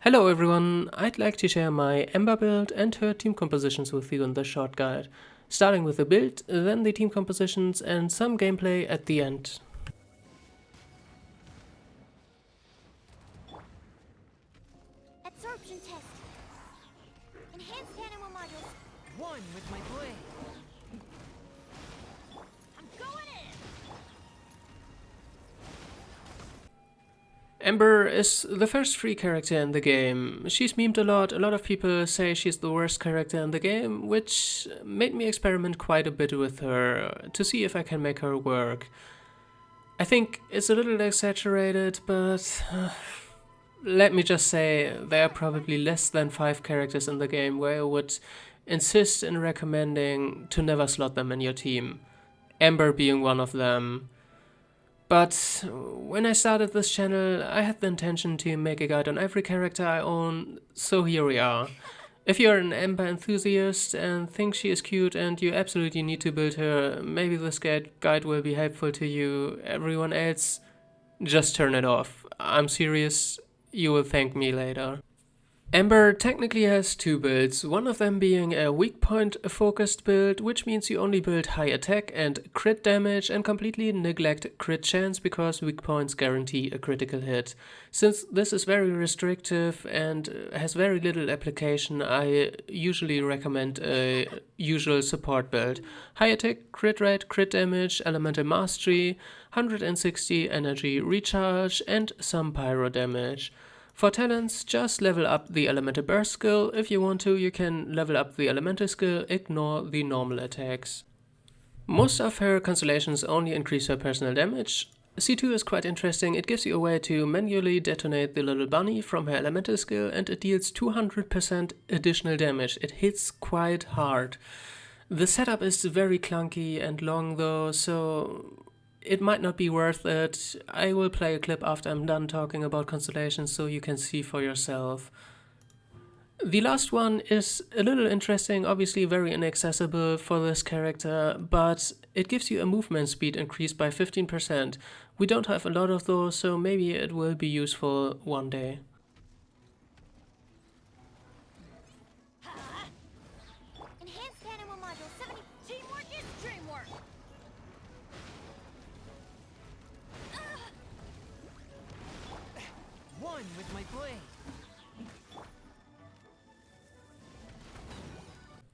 Hello everyone, I'd like to share my Amber build and her team compositions with you in this short guide. Starting with the build, then the team compositions and some gameplay at the end. Absorption test. Enhanced animal modules. One with my blade. I'm going in. Amber is the first free character in the game. She's memed a lot of people say she's the worst character in the game, which made me experiment quite a bit with her to see if I can make her work. I think it's a little exaggerated, but let me just say there are probably less than 5 characters in the game where I would insist in recommending to never slot them in your team. Amber being one of them. But when I started this channel, I had the intention to make a guide on every character I own, so here we are. If you're an Amber enthusiast and think she is cute and you absolutely need to build her, maybe this guide will be helpful to you. Everyone else, just turn it off. I'm serious, you will thank me later. Amber technically has 2 builds, one of them being a weak point focused build, which means you only build high attack and crit damage and completely neglect crit chance because weak points guarantee a critical hit. Since this is very restrictive and has very little application, I usually recommend a usual support build. High attack, crit rate, crit damage, elemental mastery, 160 energy recharge and some pyro damage. For talents, just level up the elemental burst skill. If you want to, you can level up the elemental skill, ignore the normal attacks. Most of her constellations only increase her personal damage. C2 is quite interesting, it gives you a way to manually detonate the little bunny from her elemental skill and it deals 200% additional damage. It hits quite hard. The setup is very clunky and long though, so it might not be worth it. I will play a clip after I'm done talking about constellations so you can see for yourself. The last one is a little interesting, obviously very inaccessible for this character, but it gives you a movement speed increase by 15%. We don't have a lot of those, so maybe it will be useful one day. Enhanced animal modules. 70. Teamwork is dreamwork. One with my blade.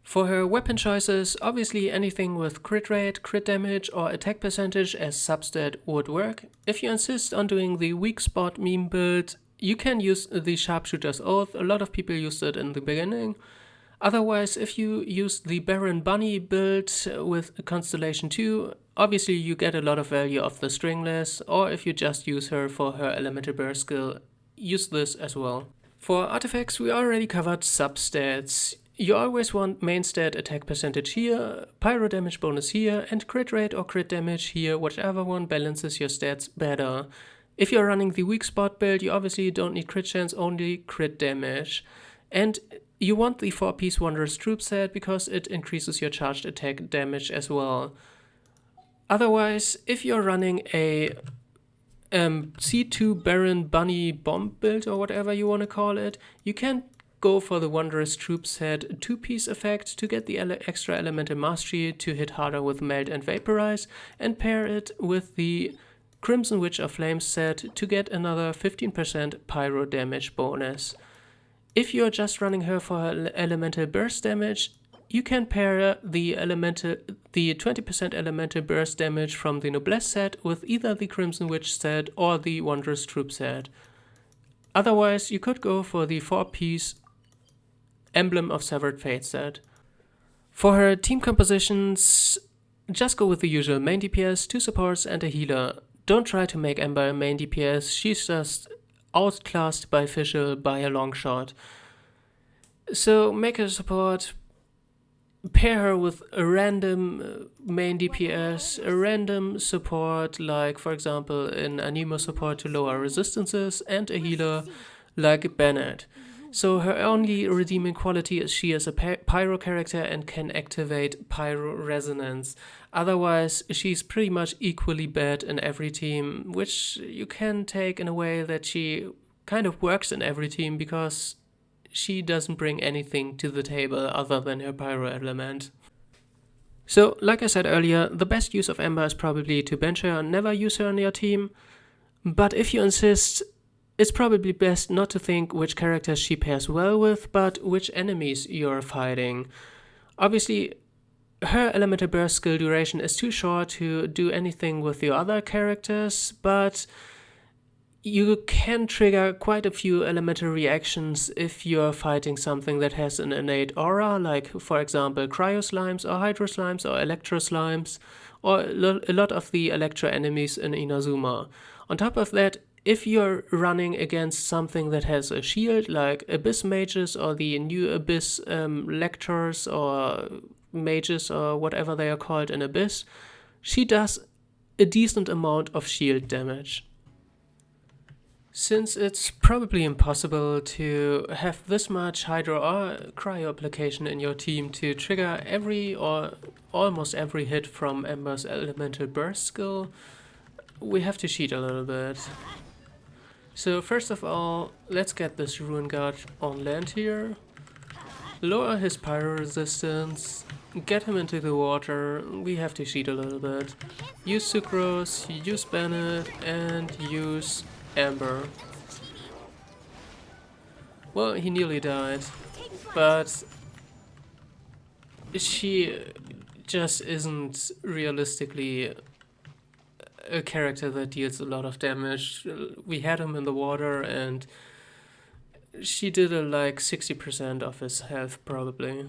For her weapon choices, obviously anything with crit rate, crit damage or attack percentage as substat would work. If you insist on doing the weak spot meme build, you can use the sharpshooter's oath. A lot of people used it in the beginning. Otherwise, if you use the Baron Bunny build with Constellation 2, obviously you get a lot of value of the stringless, or if you just use her for her elemental burst skill, use this as well. For artifacts, we already covered substats. You always want main stat attack percentage here, pyro damage bonus here, and crit rate or crit damage here, whichever one balances your stats better. If you're running the weak spot build, you obviously don't need crit chance, only crit damage. And you want the 4-piece Wondrous Troop set because it increases your charged attack damage as well. Otherwise, if you're running a C2 Baron Bunny Bomb build or whatever you want to call it, you can go for the Wondrous Troop set 2-piece effect to get the extra elemental mastery to hit harder with Melt and Vaporize, and pair it with the Crimson Witch of Flames set to get another 15% pyro damage bonus. If you're just running her for her elemental burst damage, you can pair the 20% elemental burst damage from the Noblesse set with either the Crimson Witch set or the Wondrous Troop set. Otherwise, you could go for the 4-piece Emblem of Severed Fate set. For her team compositions, just go with the usual main DPS, 2 supports and a healer. Don't try to make Amber a main DPS, she's just outclassed by Fischl by a long shot. So make her support, pair her with a random main DPS, a random support like for example an Anemo support to lower resistances, and a healer like Bennett. So her only redeeming quality is she is a pyro character and can activate pyro resonance. Otherwise, she's pretty much equally bad in every team, which you can take in a way that she kind of works in every team because she doesn't bring anything to the table other than her pyro element. So, like I said earlier, the best use of Amber is probably to bench her and never use her on your team. But if you insist, it's probably best not to think which characters she pairs well with, but which enemies you're fighting. Obviously, her elemental burst skill duration is too short to do anything with the other characters, but you can trigger quite a few elemental reactions if you're fighting something that has an innate aura, like for example cryo slimes or hydro slimes or electro slimes, or a lot of the electro enemies in Inazuma. On top of that, if you're running against something that has a shield, like Abyss Mages or the new Abyss Lectors or Mages or whatever they are called in Abyss, she does a decent amount of shield damage. Since it's probably impossible to have this much Hydro or Cryo application in your team to trigger every or almost every hit from Amber's Elemental Burst skill, we have to cheat a little bit. So first of all, let's get this Ruin Guard on land here, lower his pyro resistance, get him into the water. We have to cheat a little bit. Use Sucrose, use Bennett, and use Amber. Well, he nearly died, but she just isn't realistically a character that deals a lot of damage. We had him in the water and she did like 60% of his health probably.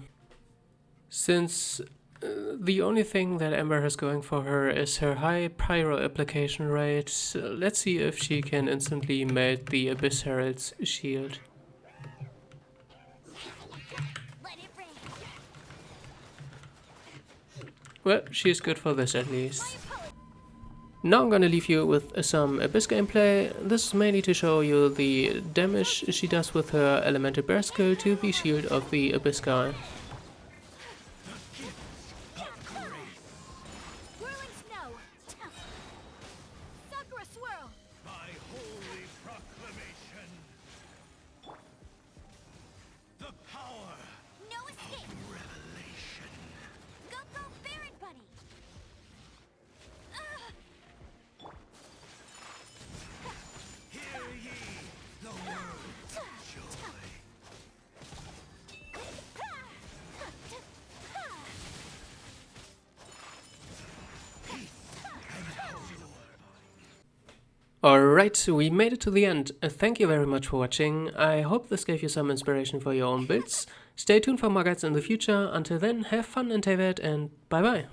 Since the only thing that Amber has going for her is her high pyro application rate, let's see if she can instantly melt the Abyss Herald's shield. Let it rain. Well, she's good for this at least. Now I'm gonna leave you with some Abyss gameplay. This is mainly to show you the damage she does with her Elemental Burst skill to the shield of the Abyss guy. Whirling snow. Sakura swirl. By holy proclamation, the power No escape. revelation. Go go Baron buddy. Hear ye the word of joy. Alright, we made it to the end. Thank you very much for watching. I hope this gave you some inspiration for your own builds. Stay tuned for more guides in the future. Until then, have fun in Teyvat and bye bye.